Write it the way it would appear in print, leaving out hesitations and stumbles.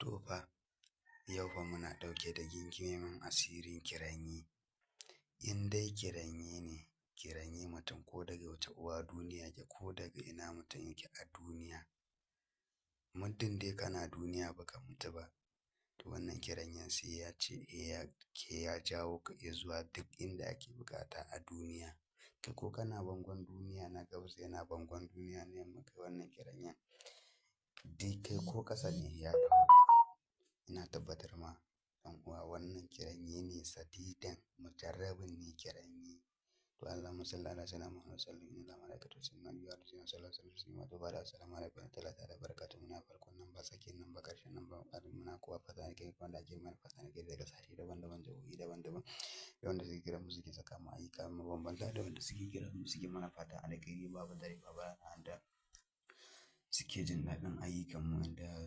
To fa, yau fa muna ɗauke da gingimen asirin kiranye. In dai kiranye ne, kiranye mutum ko daga wace uwa duniya yake ko daga ina mutum yake a duniya. Muddin dai kana duniya baka mutu ba, to wannan kiranyen sai ya ce ya jawo ka zuwa duk inda ake buƙata a duniya. Kai ko kana bangon duniya na gabas yana bangon duniya na yamma kai wannan kiranyen. Dai kai ko ƙasa ne ya dawo. Ina tabbatar ma ɗan uwa wannan kiranye ne sadidan mujarrabin ne kiranye. To Allahumma salli ala sayyidina Muhammad sallallahu alaihi wa sallam. Assalamu alaikum wa rahmatullahi wa barakatuh. Muna farkon nan ba tsakiyan nan ba ƙarshen nan ba muna kowa fata nake wanda ake mana fata nake daga sashi daban-daban jihohi daban-daban. Da wanda suke kiran mu suke saka mu ayyuka mabambanta da wanda suke kiran mu suke mana fata alheri babu dare babu rana da suke jin daɗin ayyukan mu inda